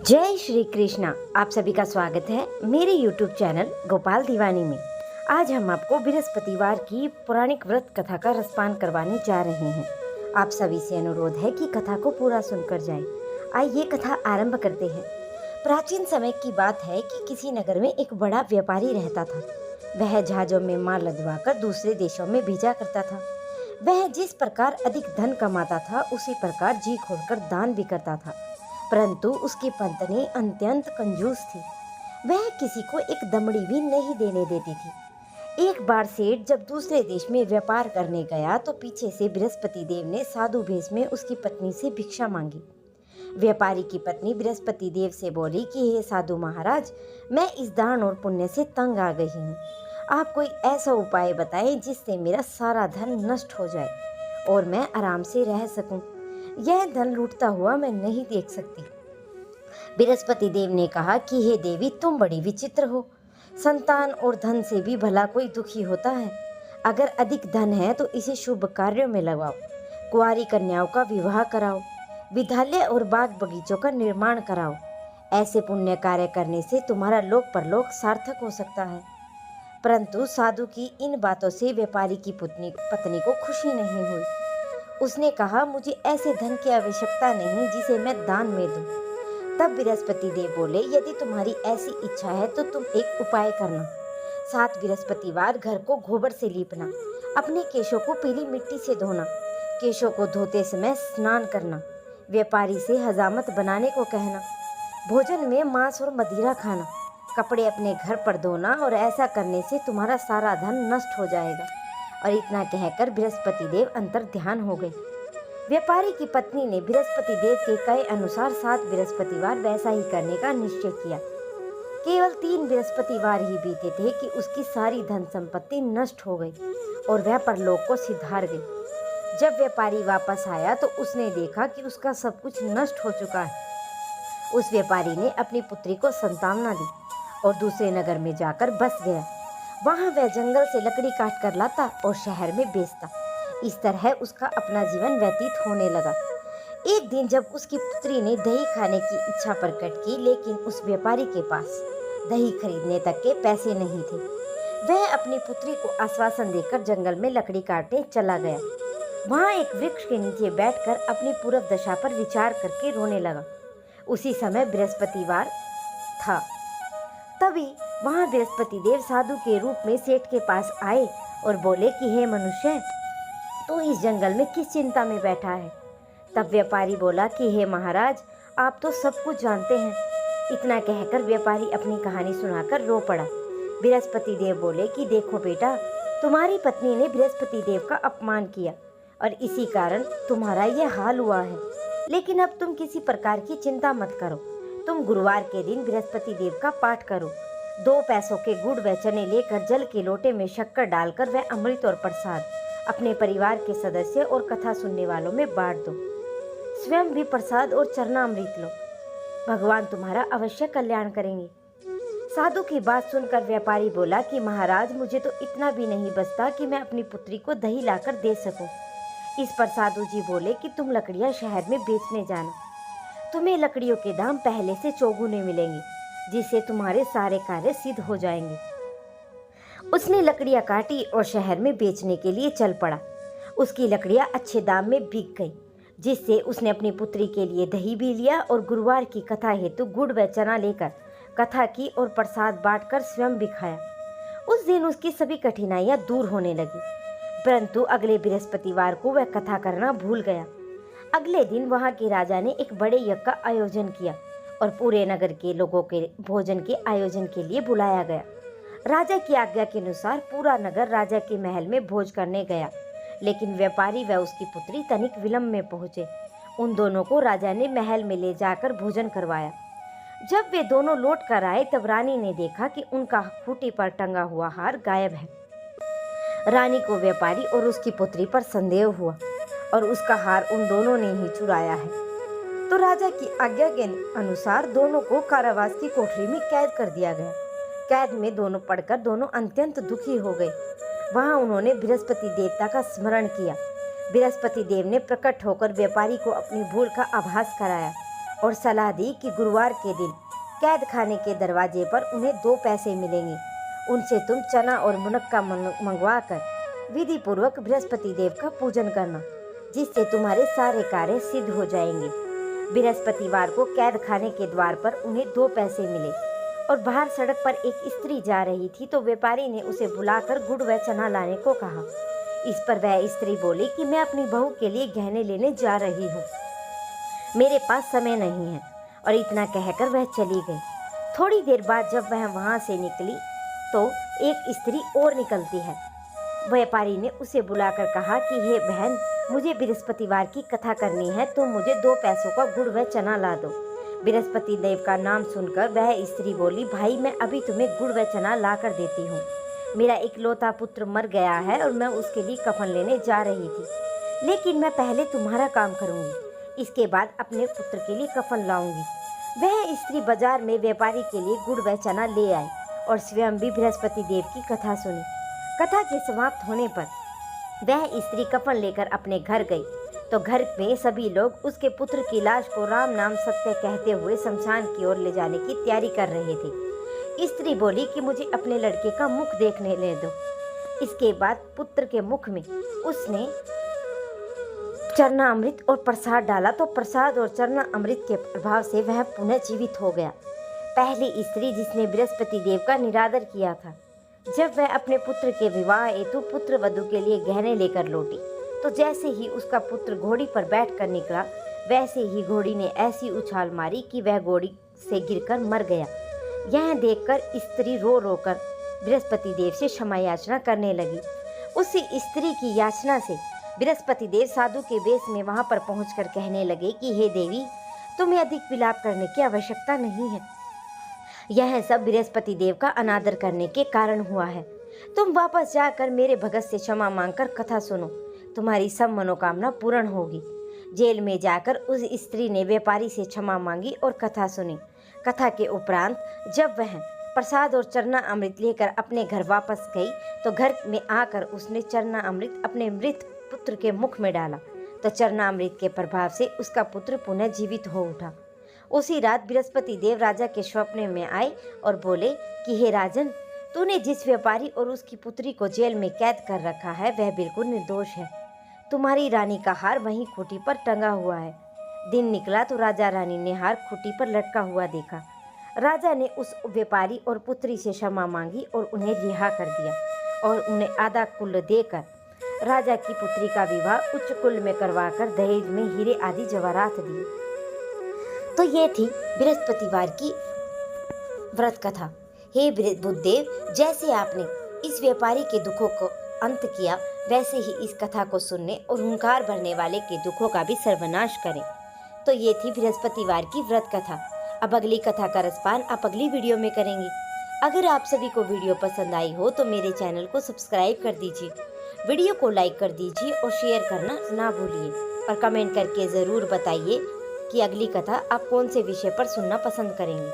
जय श्री कृष्णा। आप सभी का स्वागत है मेरे YouTube चैनल गोपाल दीवानी में। आज हम आपको बृहस्पतिवार की पौराणिक व्रत कथा का रसपान करवाने जा रहे हैं। आप सभी से अनुरोध है कि कथा को पूरा सुनकर जाएं। आइए कथा आरंभ करते हैं। प्राचीन समय की बात है कि किसी नगर में एक बड़ा व्यापारी रहता था। वह जहाजों में माल लदवाकर दूसरे देशों में भेजा करता था। वह जिस प्रकार अधिक धन कमाता था उसी प्रकार जी खोलकर दान भी करता था, परंतु उसकी पत्नी अत्यंत कंजूस थी। वह किसी को एक दमड़ी भी नहीं देने देती थी। एक बार सेठ जब दूसरे देश में व्यापार करने गया तो पीछे से बृहस्पति देव ने साधु भेष में उसकी पत्नी से भिक्षा मांगी। व्यापारी की पत्नी बृहस्पति देव से बोली कि हे साधु महाराज, मैं इस दान और पुण्य से तंग आ गई हूँ। आप कोई ऐसा उपाय बताएं जिससे मेरा सारा धन नष्ट हो जाए और मैं आराम से रह सकूं। यह धन लूटता हुआ मैं नहीं देख सकती। बृहस्पति देव ने कहा कि हे देवी, तुम बड़ी विचित्र हो। संतान और धन से भी भला कोई दुखी होता है। अगर अधिक धन है तो इसे शुभ कार्यों में लगाओ। कुंवारी कन्याओं का विवाह कराओ, विद्यालय और बाग बगीचों का निर्माण कराओ। ऐसे पुण्य कार्य करने से तुम्हारा लोक परलोक सार्थक हो सकता है। परंतु साधु की इन बातों से व्यापारी की पत्नी को खुशी नहीं हुई। उसने कहा, मुझे ऐसे धन की आवश्यकता नहीं जिसे मैं दान में दूं। तब बृहस्पति देव बोले, यदि तुम्हारी ऐसी इच्छा है तो तुम एक उपाय करना। 7 बृहस्पतिवार घर को गोबर से लीपना, अपने केशों को पीली मिट्टी से धोना, केशों को धोते समय स्नान करना, व्यापारी से हजामत बनाने को कहना, भोजन में मांस और मदिरा खाना, कपड़े अपने घर पर धोना, और ऐसा करने से तुम्हारा सारा धन नष्ट हो जाएगा। और इतना कहकर बृहस्पति देव अंतर ध्यान हो गए। व्यापारी की पत्नी ने बृहस्पति देव के कहे अनुसार 7 बृहस्पतिवार वैसा ही करने का निश्चय किया। केवल 3 बृहस्पतिवार ही बीते थे कि उसकी सारी धन संपत्ति नष्ट हो गई और वह परलोक को सिधार गई। जब व्यापारी वापस आया तो उसने देखा कि उसका सब कुछ नष्ट हो चुका है। उस व्यापारी ने अपनी पुत्री को सांत्वना दी और दूसरे नगर में जाकर बस गया। वहाँ वह जंगल से लकड़ी काट कर लाता और शहर में बेचता। इस तरह उसका अपना जीवन व्यतीत होने लगा। एक दिन जब उसकी पुत्री ने दही खाने की इच्छा प्रकट की, लेकिन उस व्यापारी के पास दही खरीदने तक के पैसे नहीं थे। वह अपनी पुत्री को आश्वासन देकर जंगल में लकड़ी काटने चला गया। वहाँ एक वृक्ष के नीचे बैठकर अपनी पूर्व दशा पर विचार करके रोने लगा। उसी समय बृहस्पतिवार था। तभी वहाँ बृहस्पति देव साधु के रूप में सेठ के पास आए और बोले कि हे मनुष्य, तू इस जंगल में किस चिंता में बैठा है। तब व्यापारी बोला कि हे महाराज, आप तो सब कुछ जानते हैं। इतना कहकर व्यापारी अपनी कहानी सुनाकर रो पड़ा। बृहस्पति देव बोले कि देखो बेटा, तुम्हारी पत्नी ने बृहस्पति देव का अपमान किया और इसी कारण तुम्हारा यह हाल हुआ है। लेकिन अब तुम किसी प्रकार की चिंता मत करो। तुम गुरुवार के दिन बृहस्पति देव का पाठ करो। 2 पैसों के गुड़ व चने लेकर जल के लोटे में शक्कर डालकर वह अमृत और प्रसाद अपने परिवार के सदस्य और कथा सुनने वालों में बांट दो। स्वयं भी प्रसाद और चरणामृत लो। भगवान तुम्हारा अवश्य कल्याण करेंगे। साधु की बात सुनकर व्यापारी बोला कि महाराज, मुझे तो इतना भी नहीं बचता कि मैं अपनी पुत्री को दही लाकर दे सकूं। इस पर साधु जी बोले कि तुम लकड़ियां शहर में बेचने जाना। तुम्हें लकड़ियों के दाम पहले से चौगुने मिलेंगे, जिससे तुम्हारे सारे कार्य सिद्ध हो जाएंगे। उसने लकड़ियां काटी और शहर में बेचने के लिए चल पड़ा। उसकी लकड़ियां अच्छे दाम में बिक गई, जिससे उसने अपनी पुत्री के लिए दही भी लिया और गुरुवार की कथा हेतु गुड़ व चना लेकर कथा की और प्रसाद बांटकर स्वयं भी खाया। उस दिन उसकी सभी कठिनाइयां दूर होने लगी। परंतु अगले बृहस्पतिवार को वह कथा करना भूल गया। अगले दिन वहां के राजा ने एक बड़े यज्ञ का आयोजन किया और पूरे नगर के लोगों के भोजन के आयोजन के लिए बुलाया गया। राजा की आज्ञा के अनुसार पूरा नगर राजा के महल में भोज करने गया, लेकिन व्यापारी व उसकी पुत्री तनिक विलंब में पहुंचे। उन दोनों को राजा ने महल में ले जाकर भोजन करवाया। जब वे दोनों लौट कर आए तब रानी ने देखा कि उनका खूंटी पर टंगा हुआ हार गायब है। रानी को व्यापारी और उसकी पुत्री पर संदेह हुआ और उसका हार उन दोनों ने ही चुराया है। तो राजा की आज्ञा के अनुसार दोनों को कारावास की कोठरी में कैद कर दिया गया। कैद में दोनों पढ़कर दोनों अत्यंत दुखी हो गए। वहां उन्होंने बृहस्पति देवता का स्मरण किया। बृहस्पति देव ने प्रकट होकर व्यापारी को अपनी भूल का आभास कराया और सलाह दी कि गुरुवार के दिन कैद खाने के दरवाजे पर उन्हें 2 पैसे मिलेंगे। उनसे तुम चना और मुनक्का मंगवा कर विधि पूर्वक बृहस्पति देव का पूजन करना, जिससे तुम्हारे सारे कार्य सिद्ध हो जाएंगे। बृहस्पतिवार को कैद खाने के द्वार पर उन्हें 2 पैसे मिले और बाहर सड़क पर एक स्त्री जा रही थी, तो व्यापारी ने उसे बुलाकर गुड़ व चना लाने को कहा। इस पर वह स्त्री बोली कि मैं अपनी बहू के लिए गहने लेने जा रही हूँ, मेरे पास समय नहीं है, और इतना कहकर वह चली गई। थोड़ी देर बाद जब वह वहाँ से निकली तो एक स्त्री और निकलती है। व्यापारी ने उसे बुलाकर कहा कि हे बहन, मुझे बृहस्पतिवार की कथा करनी है, तो मुझे 2 पैसों का गुड़ व चना ला दो। बृहस्पति देव का नाम सुनकर वह स्त्री बोली, भाई मैं अभी तुम्हें गुड़ व चना ला कर देती हूँ। मेरा इकलौता पुत्र मर गया है और मैं उसके लिए कफन लेने जा रही थी, लेकिन मैं पहले तुम्हारा काम करूँगी, इसके बाद अपने पुत्र के लिए कफन लाऊंगी। वह स्त्री बाजार में व्यापारी के लिए गुड़ व चना ले आई और स्वयं भी बृहस्पति देव की कथा सुनी। कथा के समाप्त होने पर वह स्त्री कफन लेकर अपने घर गई, तो घर में सभी लोग उसके पुत्र की लाश को राम नाम सत्य कहते हुए शमशान की ओर ले जाने की तैयारी कर रहे थे। स्त्री बोली कि मुझे अपने लड़के का मुख देखने ले दो। इसके बाद पुत्र के मुख में उसने चरणामृत और प्रसाद डाला, तो प्रसाद और चरणामृत के प्रभाव से वह पुनः जीवित हो गया। पहली स्त्री जिसने बृहस्पति देव का निरादर किया था, जब वह अपने पुत्र के विवाह हेतु पुत्र वधू के लिए गहने लेकर लौटी, तो जैसे ही उसका पुत्र घोड़ी पर बैठकर निकला, वैसे ही घोड़ी ने ऐसी उछाल मारी कि वह घोड़ी से गिरकर मर गया। यह देखकर स्त्री रो रो कर बृहस्पति देव से क्षमा याचना करने लगी। उसी स्त्री की याचना से बृहस्पति देव साधु के वेश में वहां पर पहुंचकर कहने लगे कि हे देवी, तुम्हें अधिक विलाप करने की आवश्यकता नहीं है। यह सब बृहस्पति देव का अनादर करने के कारण हुआ है। तुम वापस जाकर मेरे भगत से क्षमा मांगकर कथा सुनो, तुम्हारी सब मनोकामना पूर्ण होगी। जेल में जाकर उस स्त्री ने व्यापारी से क्षमा मांगी और कथा सुनी। कथा के उपरांत जब वह प्रसाद और चरना अमृत लेकर अपने घर वापस गई, तो घर में आकर उसने चरना अमृत अपने मृत पुत्र के मुख में डाला, तो चरना अमृत के प्रभाव से उसका पुत्र पुनः जीवित हो उठा। उसी रात बृहस्पति देव राजा के स्वप्न में आए और बोले कि हे राजन, तूने जिस व्यापारी और उसकी पुत्री को जेल में कैद कर रखा है वह बिल्कुल निर्दोष है। तुम्हारी रानी का हार वहीं खूंटी पर टंगा हुआ है। दिन निकला तो राजा रानी ने हार खूंटी पर लटका हुआ देखा। राजा ने उस व्यापारी और पुत्री से क्षमा मांगी और उन्हें रिहा कर दिया और उन्हें आधा कुल देकर राजा की पुत्री का विवाह उच्च कुल में करवाकर दहेज में हीरे आदि जवाहरात दिए। तो ये थी बृहस्पतिवार की व्रत कथा। हे बुद्धदेव, जैसे आपने इस व्यापारी के दुखों को अंत किया, वैसे ही इस कथा को सुनने और हुंकार भरने वाले के दुखों का भी सर्वनाश करें। तो ये थी बृहस्पतिवार की व्रत कथा। अब अगली कथा का रसपान आप अगली वीडियो में करेंगे। अगर आप सभी को वीडियो पसंद आई हो तो मेरे चैनल को सब्सक्राइब कर दीजिए, वीडियो को लाइक कर दीजिए और शेयर करना ना भूलिए, और कमेंट करके ज़रूर बताइए कि अगली कथा आप कौन से विषय पर सुनना पसंद करेंगे।